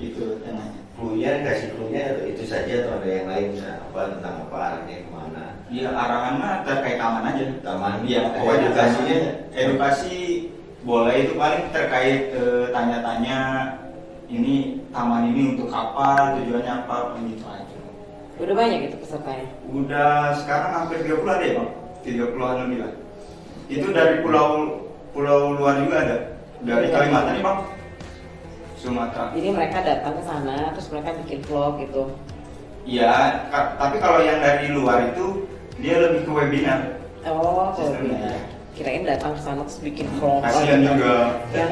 Itu clue-nya kasih clue-nya itu saja atau ada yang lain misalnya apa tentang apa arahnya kemana? Iya, arahan mah terkait taman aja. Taman. Iya, Edukasinya edukasi boleh itu paling terkait tanya-tanya ini taman ini untuk apa, tujuannya apa, begitu aja. Udah banyak itu pesertanya? Udah sekarang hampir 30 ada ya Bang? 30-an lebih lah. Itu dari pulau luar juga ada. Dari Kalimantan ya Bang? Sumatera. Jadi mereka datang ke sana, terus mereka bikin vlog gitu. Iya, tapi kalau yang dari luar itu dia lebih ke webinar. Oh, Sistemnya. webinar. Kirain datang ke sana terus bikin vlog. Kasihan juga. Ya,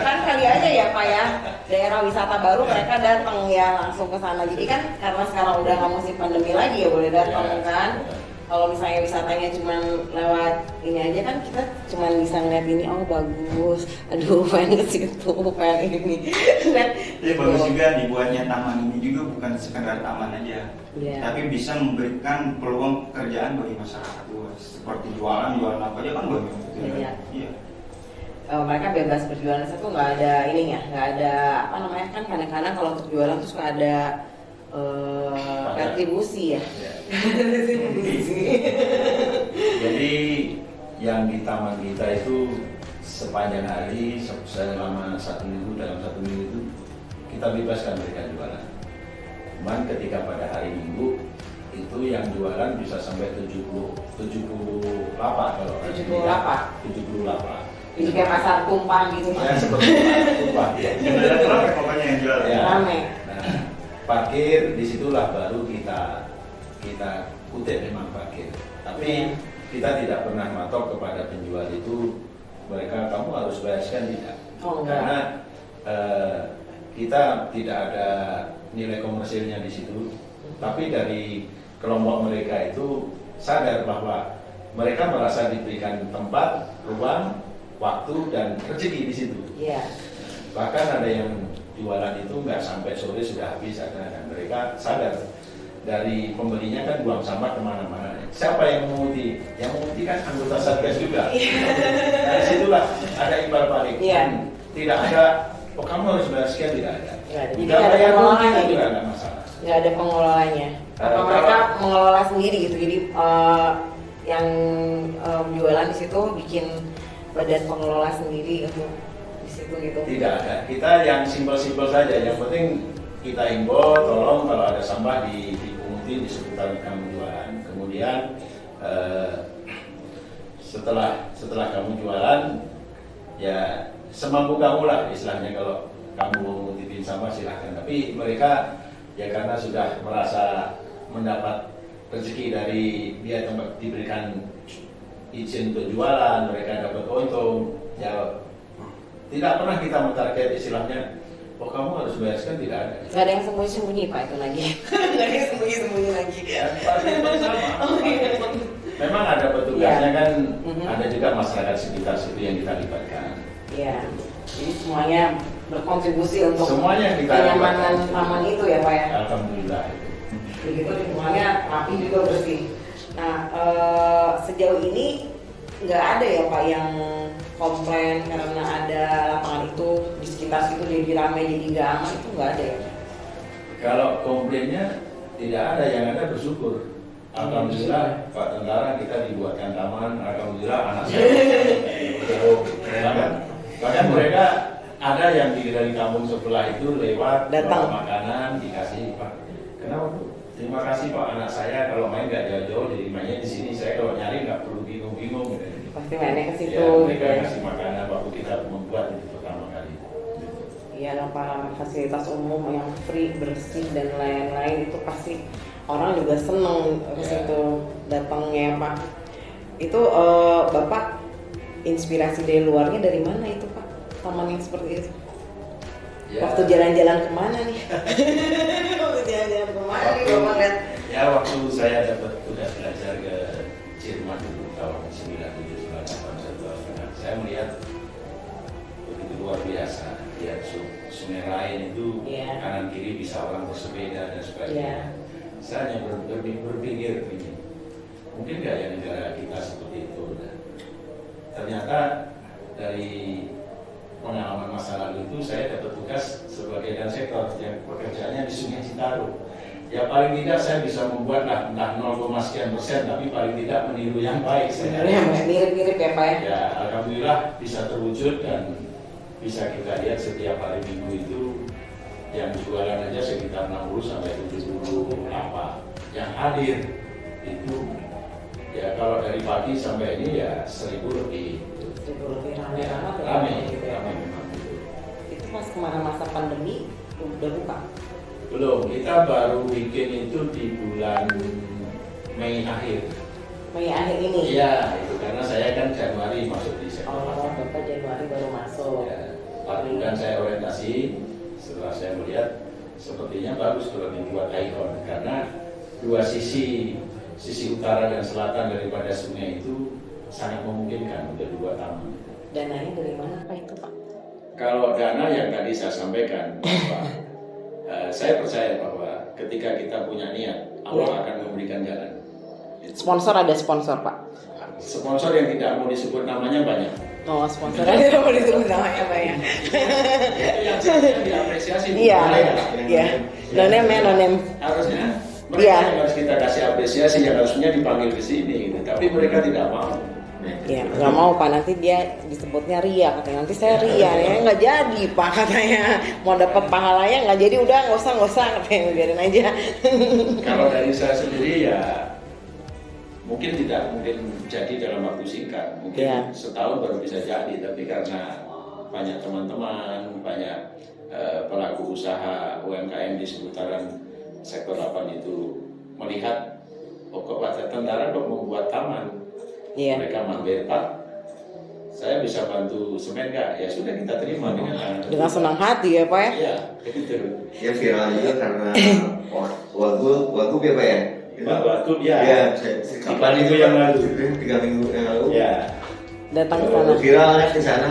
kan kali aja ya Pak ya, daerah wisata baru mereka datang ya langsung ke sana. Jadi kan karena sekarang udah nggak musim pandemi lagi ya boleh datang kan. Kalau misalnya wisatanya cuma lewat ini aja kan kita cuma bisa ngeliat ini, oh bagus, aduh pengen ke situ, pengen ini. Jadi bagus juga dibuatnya taman ini juga bukan sekedar taman aja, tapi bisa memberikan peluang pekerjaan bagi masyarakat luas. Seperti jualan apa aja kan banyak. Iya. Mereka bebas berjualan, itu nggak ada ininya, nggak ada apa namanya kan kadang-kadang kalau untuk jualan tuh suka ada retribusi ya. Jadi yang di taman kita itu sepanjang hari selama 1 minggu, dalam 1 minggu itu kita bebaskan mereka jualan. Cuman ketika pada hari Minggu itu yang jualan bisa sampai 70 lapak kalau 78. Jadi kayak pasar tumpah gitu. Ya seperti tumpah ya. Benar pokoknya yang jual. Ya. Rame. Nah, parkir disitulah baru kita kutip memang parkir. Tapi kita tidak pernah matok kepada penjual itu mereka kamu harus bayarkan tidak. Karena kita tidak ada nilai komersilnya di situ. Tapi dari kelompok mereka itu sadar bahwa mereka merasa diberikan tempat, ruang, waktu dan rezeki di situ. Iya. Bahkan ada yang jualan itu nggak sampai sore sudah habis, dan mereka sadar dari pembelinya kan buang sampah kemana-mana. Siapa yang memunguti? Yang memunguti kan anggota satgas juga. Dari situlah ada imbal balik. Iya. Tidak ada, oh kamu harus bayar sekian, tidak ada. Jadi nggak ada pengelolanya juga ada masalah. Nggak ada pengelolanya. Apa mereka mengelola sendiri gitu? Jadi yang jualan di situ bikin badan pengelola sendiri untuk di situ gitu. Tidak ada. Kita yang simpel-simpel saja. Yang penting kita himbau, tolong kalau ada sampah dipunguti di seputar kamu jualan. Kemudian setelah kamu jualan, ya semampu kamu lah istilahnya. Kalau kamu mau ngutipin sampah silahkan. Tapi mereka ya karena sudah merasa mendapat rezeki dari dia tempat diberikan izin untuk jualan, mereka dapat untung. Ya tidak pernah kita mentarget istilahnya, oh kamu harus bayarkan, tidak ada. Gak ada yang sembunyi-sembunyi Pak itu lagi. Gak ada yang sembunyi-sembunyi lagi. Ya, pasti sama. Memang ada petugasnya kan, ada juga masyarakat sekitar situ yang kita libatkan. Iya. Jadi semuanya berkontribusi untuk Semuanya kita kenyamanan libatkan. taman itu ya Pak ya. Alhamdulillah. Begitu lingkungannya rapi juga bersih. Nah sejauh ini nggak ada ya Pak yang komplain karena ada lapangan itu di sekitar situ jadi ramai jadi nggak aman, itu nggak ada ya? Kalau komplainnya tidak ada, yang ada bersyukur. Alhamdulillah Pak Tentara kita dibuatkan taman, alhamdulillah anak saya. Bahkan mereka ada yang dari kampung sebelah itu lewat datang bawa makanan dikasih, Pak. Kenapa Bu? Terima kasih Pak, anak saya kalau main nggak jauh-jauh jadi mainnya di sini. Saya kalau nyari nggak perlu bingung-bingung. Pasti mainnya ke situ. Ya, mereka kasih makanan waktu kita membuat itu pertama kali. Iya, apa fasilitas umum yang free, bersih dan lain-lain itu pasti orang juga seneng ke situ datangnya Pak. Itu Bapak inspirasi dari luarnya dari mana itu Pak? Taman yang seperti itu? Ya. Waktu jalan-jalan kemana nih? Waktu jalan-jalan kemana nih Bapak lihat? Ya waktu saya dapat tugas belajar ke Jerman dulu tahun 97-98, saya melihat begitu luar biasa. Lihat sungai lain itu kanan kiri bisa orang bersepeda dan sebagainya. Saya hanya berpikir begini, mungkin nggak ya negara kita seperti itu. Ternyata dari pengalaman masa lalu itu saya dapat tugas sebagai dan sektor yang Citarum. Ya paling tidak saya bisa membuat lah entah 0, sekian persen, tapi paling tidak meniru yang baik. Mirip-mirip ya Pak ya. Ya alhamdulillah bisa terwujud dan bisa kita lihat setiap hari Minggu itu yang jualan aja sekitar 60 sampai 70 lapak. Yang hadir itu ya kalau dari pagi sampai ini ya 1000 lebih. 1000 lebih ramai banget ya. Ramai memang itu. Itu pas kemarin masa pandemi udah buka. Belum, kita baru bikin itu di bulan Mei akhir. Mei akhir ini. Iya, itu karena saya kan Januari masuk di sektor Oh, pasar. Bapak Januari baru masuk. Ya, lalu kan saya orientasi. Setelah saya melihat sepertinya bagus kalau dibuat ikon karena dua sisi utara dan selatan daripada sungai itu sangat memungkinkan untuk dibuat taman. Dananya dari mana Pak itu Pak? Kalau dana yang tadi saya sampaikan bahwa saya percaya bahwa ketika kita punya niat, Allah akan memberikan jalan. Sponsor ada sponsor Pak? Sponsor yang tidak mau disebut namanya banyak. Oh, sponsor ada mau disebut namanya Pak ya? Itu yang sebenarnya diapresiasi. Iya, iya. Nonem ya, nonem. Harusnya mereka Iya. yang harus kita kasih apresiasi, yang harusnya dipanggil ke sini, gitu. Tapi mereka tidak mau. Iya, nggak mau Pak, nanti dia disebutnya ria katanya. Nanti saya ria, ya nggak jadi Pak katanya. Mau dapat pahalanya nggak jadi, udah nggak usah katanya, biarin aja. Kalau dari saya sendiri ya mungkin tidak mungkin jadi dalam waktu singkat, mungkin Iya. setahun baru bisa jadi. Tapi karena banyak teman-teman, banyak pelaku usaha UMKM di seputaran sektor 8 itu melihat, oh kok Pak Tentara kok membuat taman. Iya. Mereka mampir, Pak, saya bisa bantu semen nggak? Ya sudah, kita terima dengan tangan terbuka. Dengan senang hati ya Pak ya. Iya, itu. Ya viral juga karena Wagub ya Pak ya? Pak Wagub ya. Iya, Kapan itu yang lalu? 3 minggu yang lalu. Ya, Datang ke sana. Viral kan ke sana,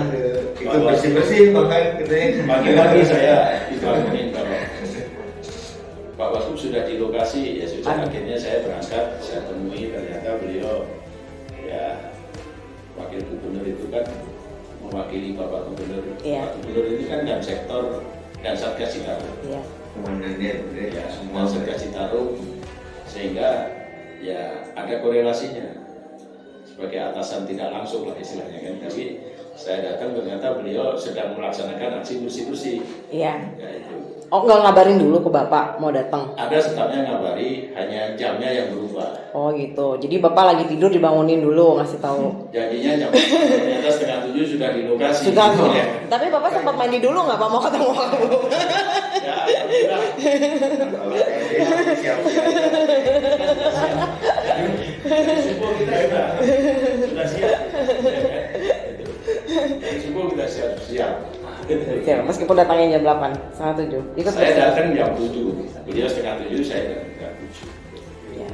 ikut bersih-bersih bahkan katanya. pagi-pagi saya dibangunin kalau Pak Wagub sudah di lokasi, ya sudah, akhirnya saya berangkat, saya temui, ternyata beliau ya wakil gubernur itu kan mewakili Bapak Gubernur. Iya. Pak Gubernur ini kan dan sektor dan Satgas Citarum. Iya. Komandannya Ya, semua semua Satgas Citarum, sehingga ya ada korelasinya sebagai atasan tidak langsung lah istilahnya kan. Tapi saya datang ternyata beliau sedang melaksanakan aksi bersih-bersih. Iya. Ya itu. Oh, nggak ngabarin dulu ke Bapak mau datang. Ada stafnya ngabari, hanya jamnya yang berubah. Oh gitu. Jadi Bapak lagi tidur dibangunin dulu ngasih tahu. Jadinya jam ternyata 6:30 sudah di lokasi. Sudah. Ya. Tapi Bapak sempat mandi dulu nggak Pak mau ketemu aku? Ya, alhamdulillah. kalau saya siap. Dari subuh kita sudah siap. Dari subuh kita siap. Ya, meskipun datangnya jam 8, setengah 7. Ikut Saya bersih. datang jam 7, beliau setengah 7, saya datang jam 7. Ya.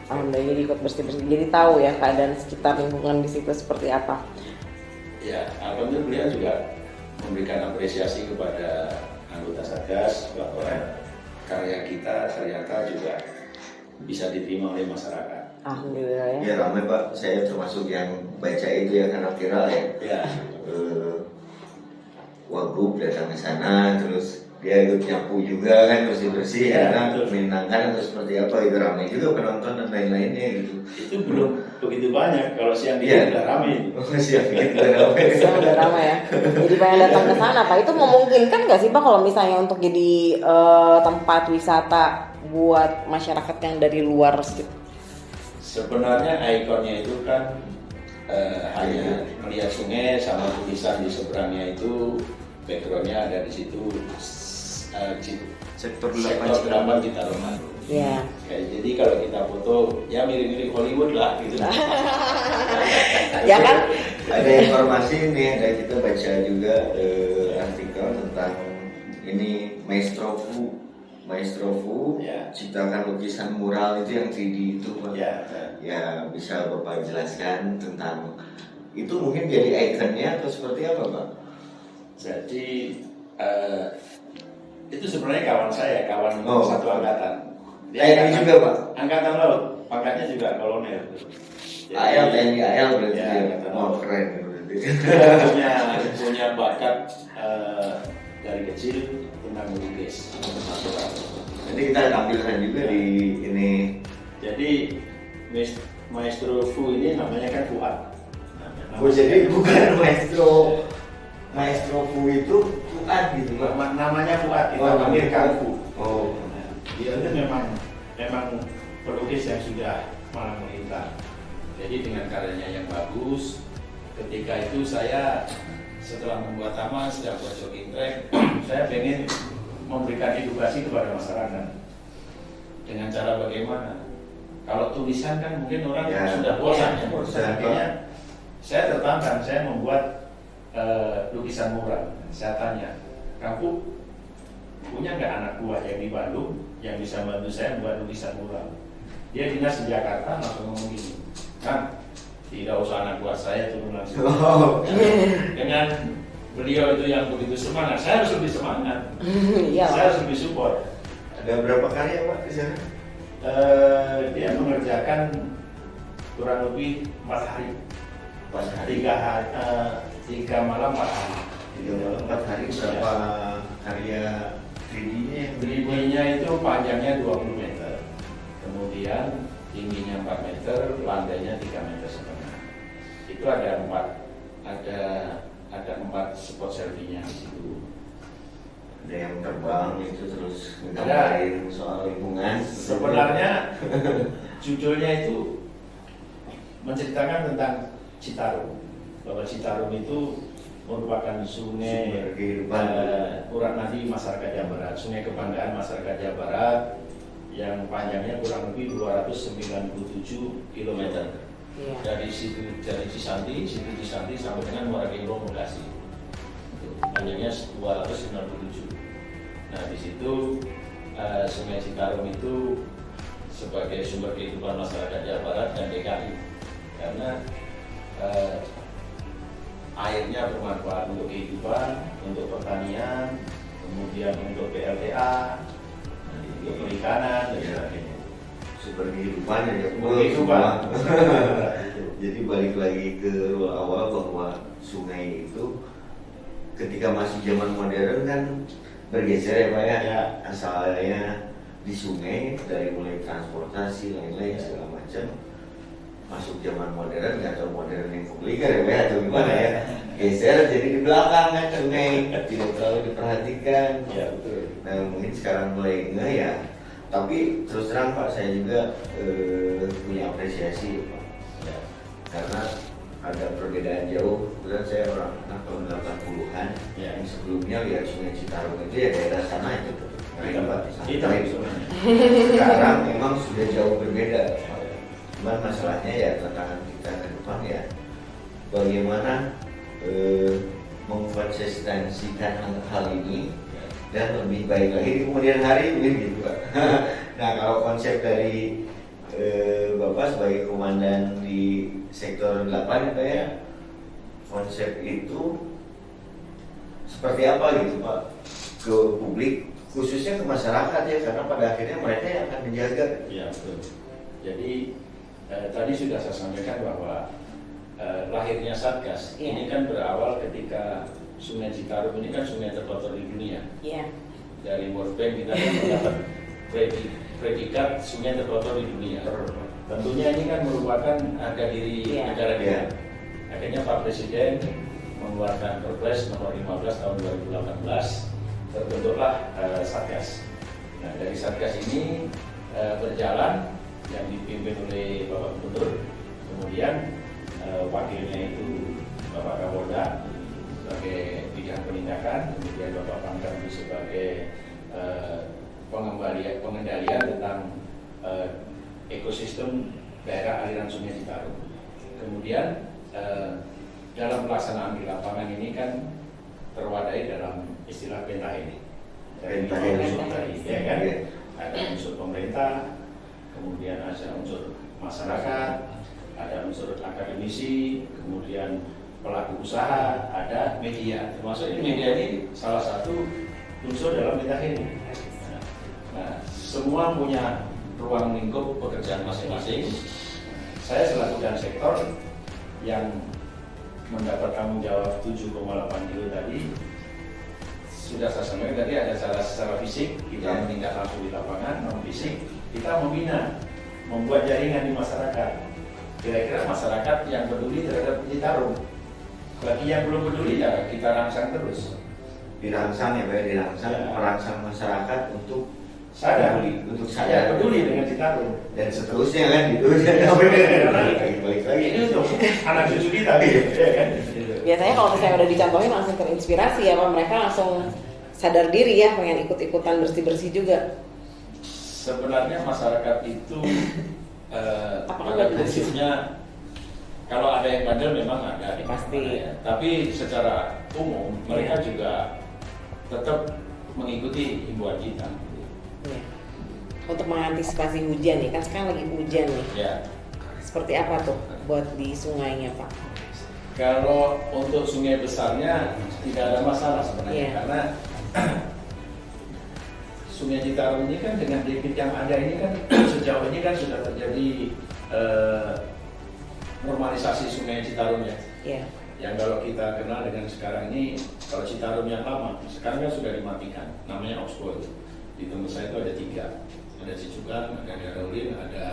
Alhamdulillah jadi ikut bersih-bersih. Jadi tahu ya keadaan sekitar lingkungan di situ seperti apa. Ya, alhamdulillah beliau juga memberikan apresiasi kepada anggota Satgas bahwa karya kita ternyata juga bisa diterima oleh masyarakat. Alhamdulillah ya. Ya ramai Pak, saya termasuk yang baca itu ya karena viral ya. Ya, Wagub datang ke sana, terus dia ikut nyapu juga kan, bersih-bersih Ya, karena betul. menyenangkan atau seperti apa, itu ramai juga penonton dan lain-lainnya gitu. itu belum begitu banyak. Kalau siang Iya. dini udah ramai. Oh siap gitu ramai. Saya udah ramai ya. Jadi pengen datang ke sana Pak. Itu memungkinkan nggak sih Pak kalau misalnya untuk jadi tempat wisata buat masyarakat yang dari luar gitu? Sebenarnya ikonnya itu kan hanya melihat sungai sama tulisan di seberangnya itu, backgroundnya ada di situ Sektor sektor 8 Citarum. Ya. Jadi kalau kita foto ya mirip-mirip Hollywood lah gitu. Ya kan? Ada informasi nih, ada kita baca juga artikel tentang ini Maestro Fu Ya. ciptakan lukisan mural itu yang 3D itu Pak. Ya, Ya bisa Bapak jelaskan tentang itu, mungkin jadi ikonnya atau seperti apa Pak? jadi itu sebenarnya kawan saya, kawan Oh. satu angkatan. TNI juga Pak? Angkatan laut, pangkatnya juga kolonel. Jadi, AL, TNI AL berarti Ya, dia. angkatan Oh laut. keren berarti. punya bakat dari kecil tentang melukis. Nanti kita tampilkan juga di ini. Jadi Maestro Fu ini namanya kan Fuad. Oh jadi bukan Maestro Fu itu Fuad gitu Pak. Namanya Fuad, kita Oh, panggil namanya Kang Fu. Fu. Oh. Dia itu memang pelukis yang sudah malang melintang. Jadi dengan karyanya yang bagus, ketika itu saya setelah membuat taman, setelah buat jogging track, saya pengen memberikan edukasi kepada masyarakat. Dengan cara bagaimana? Kalau tulisan kan mungkin orang Ya, sudah bosan ya. bosan, Akhirnya saya tertantang, saya membuat lukisan mural. Saya tanya, kamu punya nggak anak buah yang di Bandung yang bisa bantu saya buat lukisan mural? Dia dinas di Jakarta langsung ngomong gini, Kang, tidak usah anak buah saya turun langsung. Oh. Dengan beliau itu yang begitu semangat, saya harus lebih semangat. Iya. Saya harus lebih support. Ada berapa karya Pak di sana? Dia mengerjakan kurang lebih 4 hari, Pas hari 3 malam 4 hari. 4 hari berapa karya 3D-nya yang Beribunya itu panjangnya 20 meter, kemudian tingginya 4 meter, lantainya 3 meter setengah. Itu ada 4 spot selfie-nya di situ. ada yang terbang itu terus Ada. nggambarin soal lingkungan. Sebenarnya judulnya itu menceritakan tentang Citarum, bahwa Citarum itu merupakan sungai Sumber kehidupan. urat nadi masyarakat Jawa Barat, sungai kebanggaan masyarakat Jawa Barat yang panjangnya kurang lebih 297 km. Iya. Dari Cisanti sampai dengan Muara Gembong Bekasi. Panjangnya 297. Nah, di situ Sungai Citarum itu sebagai sumber kehidupan masyarakat Jawa Barat dan DKI. Karena airnya bermanfaat untuk kehidupan, untuk pertanian, kemudian untuk PLTA, untuk perikanan dan sebagainya. Sumber kehidupan ya Kehidupan. Jadi balik lagi ke awal bahwa sungai itu ketika masih zaman modern kan bergeser ya Pak ya, Ya. asalnya di sungai dari mulai transportasi lain-lain Ya. segala macam, masuk zaman modern nggak tahu modern yang publikar ya Pak ya, atau gimana ya, geser jadi di belakang kan sungai tidak terlalu diperhatikan. Ya, betul. Nah mungkin sekarang mulai enggak ya, tapi terus terang Pak saya juga punya apresiasi Pak, Ya. karena ada perbedaan jauh. Kemudian saya orang anak tahun 80-an Ya. yang sebelumnya lihat Sungai Citarum itu ya daerah sana itu Hitam, Pak. hitam Nah, sebenarnya. sekarang memang sudah jauh berbeda Pak. Cuman masalahnya ya tantangan kita ke depan ya bagaimana mengkonsistensikan hal ini dan lebih baik lagi di kemudian hari mungkin gitu Pak. Nah kalau konsep dari Bapak sebagai komandan di sektor 8 Pak ya, konsep itu seperti apa gitu Pak ke publik, khususnya ke masyarakat ya, karena pada akhirnya mereka yang akan menjaga. Ya, betul. Jadi tadi sudah saya sampaikan bahwa lahirnya Satgas Iya. ini kan berawal ketika Sungai Citarum ini kan sungai terkotor di dunia. Iya. Dari World Bank kita kan mendapat predikat sungai terkotor di dunia. Tentunya ini kan merupakan harga diri Iya. negara kita. Iya. Akhirnya Pak Presiden mengeluarkan Perpres nomor 15 tahun 2018, terbentuklah Satgas. Nah, dari Satgas ini berjalan yang dipimpin oleh Bapak Gubernur, kemudian wakilnya itu Bapak Kapolda sebagai bidang penindakan, kemudian Bapak Pangdam sebagai pengendalian tentang ekosistem daerah aliran Sungai Citarum. Kemudian dalam pelaksanaan di lapangan ini kan terwadai dalam istilah pentahe. Dari unsur tadi, ya kan? Ada unsur pemerintah, kemudian ada unsur masyarakat, ada unsur akademisi, kemudian pelaku usaha, ada media. Termasuk ini media ini salah satu unsur dalam pentahe ini. Nah, semua punya ruang lingkup pekerjaan masing-masing. Saya selaku dan sektor yang mendapat tanggung jawab 7,8 kilo tadi sudah saya sampaikan tadi ada secara fisik kita menindak langsung di lapangan, non fisik kita membina, membuat jaringan di masyarakat. Kira-kira masyarakat yang peduli terhadap Citarum. Bagi yang belum peduli ya kita rangsang terus. Dirangsang ya, Pak, dirangsang, merangsang masyarakat untuk Sadar, untuk saya sadar peduli dengan Citarum. dan seterusnya kan gitu. Balik lagi. Ini untuk anak cucu kita gitu, ya kan? Biasanya kalau misalnya udah dicontohin langsung terinspirasi ya Pak, mereka langsung sadar diri ya, pengen ikut-ikutan bersih-bersih juga. Sebenarnya masyarakat itu pada prinsipnya kalau ada yang bandel memang ada Pasti. ya. Tapi secara umum mereka juga tetap mengikuti himbauan kita. Ya. Untuk mengantisipasi hujan nih, kan sekarang lagi hujan nih. Ya. Seperti apa tuh buat di sungainya Pak? Kalau untuk sungai besarnya tidak ada masalah sebenarnya karena Sungai Citarum ini kan dengan debit yang ada ini kan sejauh ini kan sudah terjadi normalisasi Sungai Citarum ya. Iya. Yang kalau kita kenal dengan sekarang ini, kalau Citarum yang lama, sekarang kan sudah dimatikan, namanya Oxbow. Di tempat saya itu ada 3, ada Cicukan, ada Darulin, ada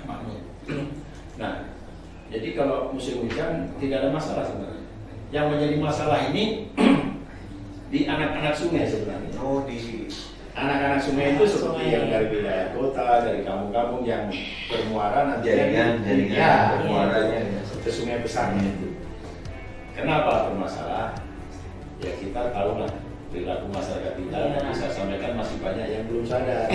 Makmur. Nah, jadi kalau musim hujan tidak ada masalah sebenarnya. Yang menjadi masalah ini di anak-anak sungai sebenarnya. Oh, di Anak-anak sungai itu seperti yang dari wilayah kota, dari kampung-kampung yang bermuara nanti jaringan bermuaranya ke sungai besarnya itu. Kenapa bermasalah? Ya kita tahu lah perilaku masyarakat kita, tapi saya sampaikan masih banyak yang belum sadar.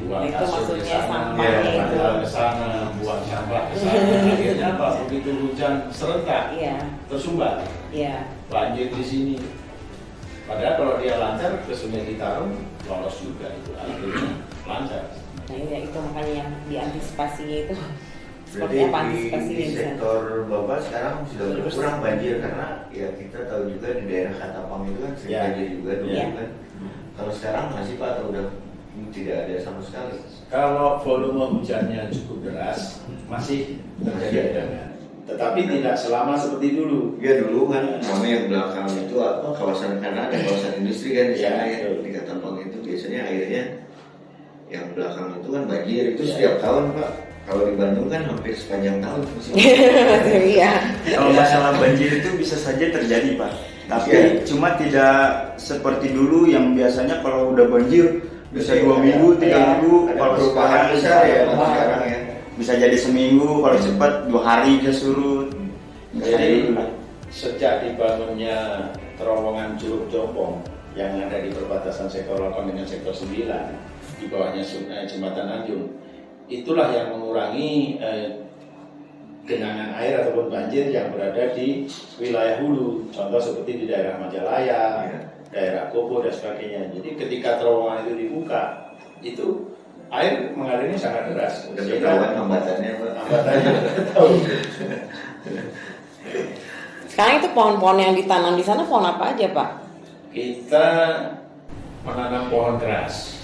Buang Itu kasur ke maksudnya sana, sampahnya buang itu. sampah ke sana, buang sampah ke sana. Akhirnya apa? Begitu hujan serentak, Iya. tersumbat, Iya. banjir di sini. Padahal kalau dia lancar ke Sungai Citarum, lolos juga itu, akhirnya lancar. Nah ini itu makanya yang diantisipasinya itu seperti berarti apa di antisipasinya bisa? sektor Bapak sekarang sudah berkurang banjir karena ya kita tahu juga di daerah Katapang itu kan sering Ya. banjir juga dulu Ya. kan. Kalau sekarang masih Pak atau udah tidak ada sama sekali? Kalau volume hujannya cukup deras, masih terjadi genangan. Tetapi tidak selama seperti dulu. Ya dulu kan namanya yang belakang itu apa kawasan karena ada kawasan industri kan di sana Ya, ya, di Katapang itu biasanya airnya yang belakang itu kan banjir itu Ya. setiap tahun Pak. Kalau di Bandung kan hampir sepanjang tahun musim. Iya. Kalau masalah banjir itu bisa saja terjadi Pak, tapi Ya. cuma tidak seperti dulu yang biasanya kalau udah banjir bisa 2 Ada- minggu, 3 ada- minggu, ada kalau perubahan sekarang besar ya bisa, Pak, sekarang ya. bisa jadi seminggu, kalau cepat 2 hari dia surut. Nggak kayak Jadi dulu. sejak dibangunnya terowongan Curug Jompong yang ada di perbatasan sektor 8 dengan sektor 9 di bawahnya Jembatan Anjung, itulah yang mengurangi genangan air ataupun banjir yang berada di wilayah hulu. Contoh seperti di daerah Majalaya, Ya. daerah Kopo dan sebagainya. Jadi ketika terowongan itu dibuka, itu air mengalirnya sangat deras. Udah Sehingga ketahuan hambatannya Pak. hambatannya tahu. Sekarang itu pohon-pohon yang ditanam di sana pohon apa aja Pak? Kita menanam pohon keras,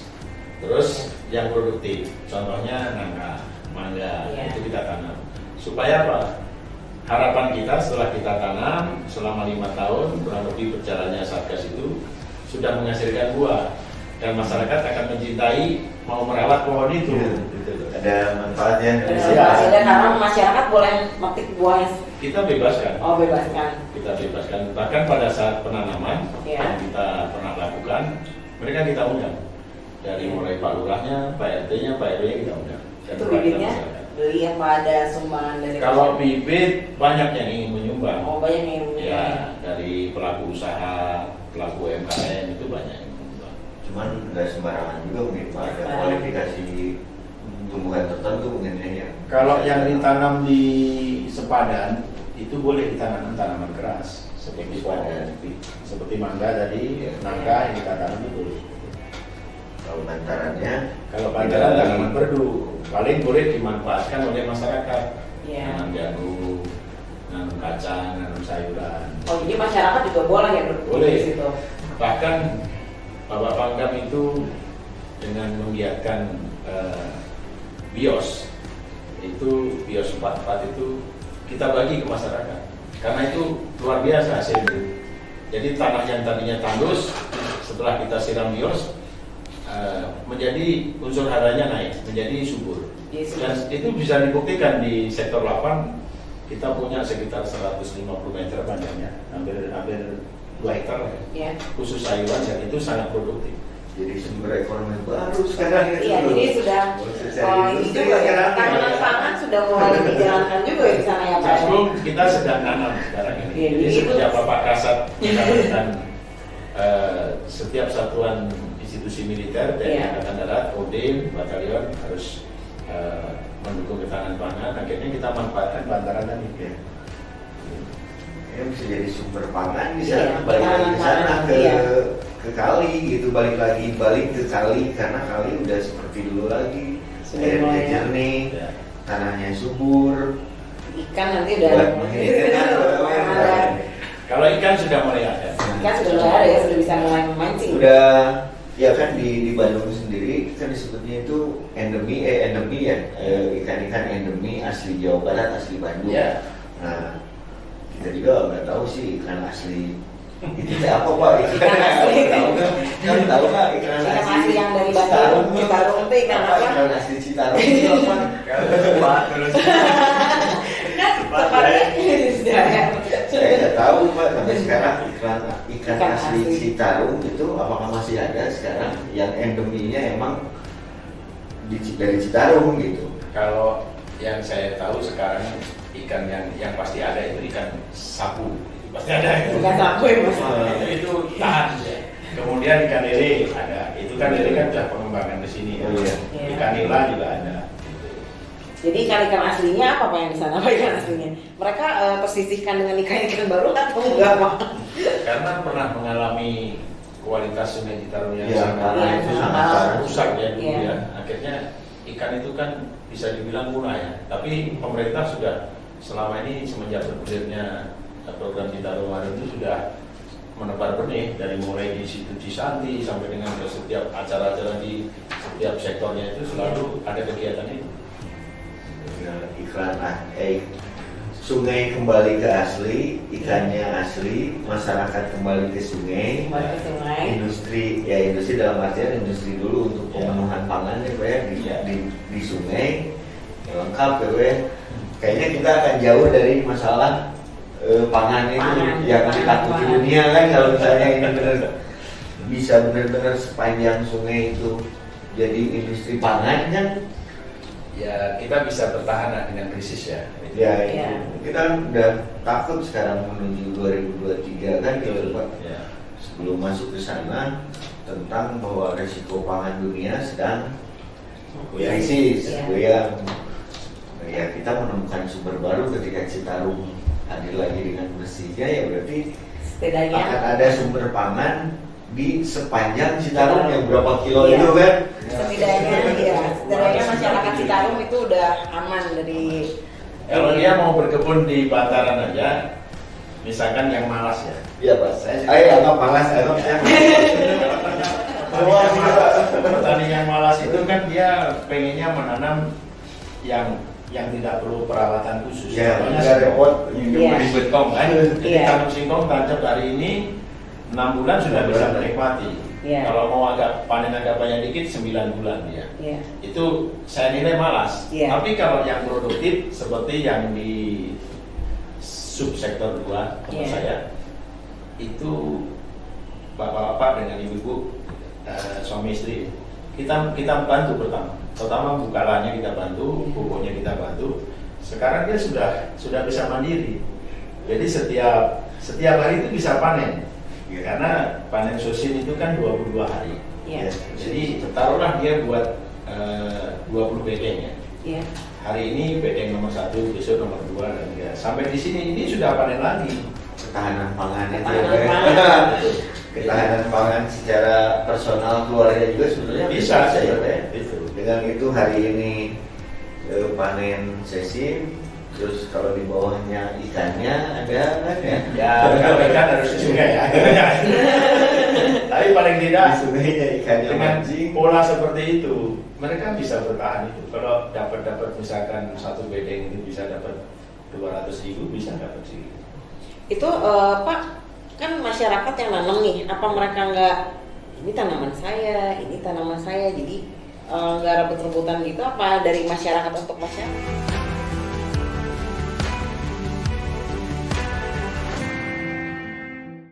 terus yang produktif, contohnya nangka, mangga, Iya. itu kita tanam. Supaya apa? Harapan kita setelah kita tanam selama 5 tahun, kurang lebih berjalannya Satgas itu sudah menghasilkan buah dan masyarakat akan mencintai mau merawat pohon itu. Iya. Gitu loh. Ada manfaatnya. Iya. Dan karena masyarakat boleh metik buahnya. Kita bebaskan. Oh bebaskan. Kita bebaskan. Bahkan pada saat penanaman Ya. yang kita pernah lakukan, mereka kita undang. Dari mulai Pak Lurahnya, Pak RT-nya, Pak RW-nya kita undang. Dan Itu perwakilan bibitnya masyarakat. beli apa ada sumbangan dari Kalau masyarakat? bibit banyak yang ingin menyumbang. Oh banyak yang Ya, dari pelaku usaha, pelaku UMKM itu banyak yang menyumbang. Cuman nggak sembarangan juga mungkin Pak, ada kualifikasi tumbuhan tertentu mungkin ya. Kalau yang ditanam di sepadan itu boleh ditanam tanaman keras seperti pohon, seperti mangga tadi, nangka yang kita tanam itu boleh. Kalau bantarannya, Kalau bantaran tanaman perdu paling boleh dimanfaatkan oleh masyarakat. Iya. Nanam jagung, nanam kacang, nanam sayuran. Oh jadi masyarakat juga boleh ya Boleh. di situ. Bahkan Bapak Pangdam itu dengan menggiatkan bios, itu bios 44 itu kita bagi ke masyarakat karena itu luar biasa hasilnya. Jadi tanah yang tadinya tandus setelah kita siram bios menjadi unsur haranya naik, menjadi subur. Yes. Dan itu bisa dibuktikan di sektor 8 kita punya sekitar 150 meter panjangnya, hampir 2 hektar lah ya. Ya. Khusus sayuran dan itu sangat produktif. Jadi sumber ekonomi baru sekarang itu. Iya, jadi sudah ini juga ya, tanaman pangan sudah mulai dijalankan juga ya di sana ya Pak. Sebelum kita sedang nanam sekarang ini. Iya, Jadi jadi sejak Bapak Kasat menjalankan setiap satuan institusi militer, TNI Iya. Angkatan Darat, Kodim, Batalion harus mendukung ketahanan pangan. Akhirnya kita manfaatkan bantaran tadi. Ya. Ya, bisa jadi sumber pangan di Iya, sana, balik lagi ke sana pangan, ke iya. ke kali gitu, balik ke kali karena kali udah seperti dulu lagi, Sudah airnya mulai. jernih, Ya. tanahnya subur. Ikan nanti udah Buat menghidupkan ada. Kalau ikan sudah mulai ada. Ikan sudah mulai ada ya, sudah bisa mulai memancing. Udah ya kan di Bandung sendiri kan disebutnya itu endemi ya, ikan-ikan endemi asli Jawa Barat, asli Bandung. Ya. Nah, kita juga nggak tahu sih ikan asli itu teh apa Pak? Ikan asli. Tahu nggak ikan Ikan asli asli yang dari Bandung, Citarum itu ikan apa? Ikan asli Citarum itu apa? Pak, terus Saya nggak tahu Pak, tapi sekarang ikan Ikan asli asli. Citarum itu apakah masih ada sekarang yang endeminya emang dari Citarum gitu? Kalau yang saya tahu sekarang ikan yang pasti ada itu ikan sapu. Pasti ada itu. Ikan sapu ya Mas. Itu tahan ya. Kemudian ikan lele ada. Itu kan lele kan sudah pengembangan di sini ya. Oh, iya. Ikan nila juga ada. Jadi ikan-ikan aslinya apa Pak yang di sana Pak ikan aslinya? Mereka tersisihkan dengan ikan-ikan baru atau enggak Pak? Karena pernah mengalami kualitas sungai Citarum yang Iya, karena Iya, itu sangat sangat rusak ya dulu Iya. ya. Akhirnya ikan itu kan bisa dibilang punah ya. Tapi pemerintah sudah selama ini semenjak berdirinya program Citarum Harum itu sudah menebar benih dari mulai di situ Cisanti sampai dengan ke setiap acara-acara di setiap sektornya itu selalu ada kegiatan itu. Ya, sungai kembali ke asli, ikannya asli, masyarakat kembali ke sungai, Kembali ke sungai. industri dalam artian industri dulu untuk pemenuhan pangan ya Pak ya di sungai ya, lengkap ya Pak ya. Kayaknya kita akan jauh dari masalah pangan itu Pangan. yang ditakuti dunia kan kalau misalnya ini bisa benar-benar sepanjang sungai itu jadi industri pangan kan. Ya kita bisa bertahan lah dengan krisis ya. Ya, Iya. kita kan udah takut sekarang menuju 2023 kan gitu Pak. Ya. Sebelum masuk ke sana tentang bahwa resiko pangan dunia sedang krisis, Iya. goyang. Ya kita menemukan sumber baru ketika Citarum hadir lagi dengan bersihnya ya berarti Setidaknya akan ada sumber pangan di sepanjang Citarum yang berapa kilo Iya. itu kan? setidaknya masyarakat Citarum itu udah aman dari Kalau dia mau berkebun di bantaran aja, misalkan yang malas ya. Iya Pak. Ayo anggap malas, anggap saya Petani yang malas itu kan dia pengennya menanam yang tidak perlu perawatan khusus. Ya, Contohnya nggak repot. Iya. ribet kong kan. Jadi Iya. tanam singkong tancap hari ini 6 bulan sudah bisa menikmati. Iya. Kalau mau panen agak banyak dikit 9 bulan dia. Iya. Itu saya nilai malas. Iya. Tapi kalau yang produktif seperti yang di subsektor 2 tempat Iya. saya itu bapak-bapak dengan ibu-ibu suami istri kita bantu pertama buka lahannya kita bantu, pupuknya kita bantu. Sekarang dia sudah bisa mandiri. Jadi setiap hari itu bisa panen. Karena panen sosin itu kan 22 hari. Iya. Jadi taruhlah dia buat 20 bedeng ya. Iya. Hari ini bedeng nomor 1, besok nomor 2 dan 3. Sampai di sini ini sudah panen lagi. Ketahanan pangan itu Ketahanan ya, Pak. pangan. Ketahanan pangan secara personal keluarga juga sebenarnya Bisa ya, Pak ya. Itu. Dengan itu hari ini panen sesim, terus kalau di bawahnya ikannya ada kan ya? Ya, ikan harus di sungai ya. Tapi paling tidak Di sungainya ikannya dengan mancing. pola seperti itu, mereka bisa bertahan itu. Kalau dapat misalkan satu bedeng itu bisa dapat 200.000, bisa dapat segitu. Itu Pak, kan masyarakat yang nanam nih, apa mereka nggak ini tanaman saya, jadi nggak rebut-rebutan gitu apa dari masyarakat untuk masyarakat.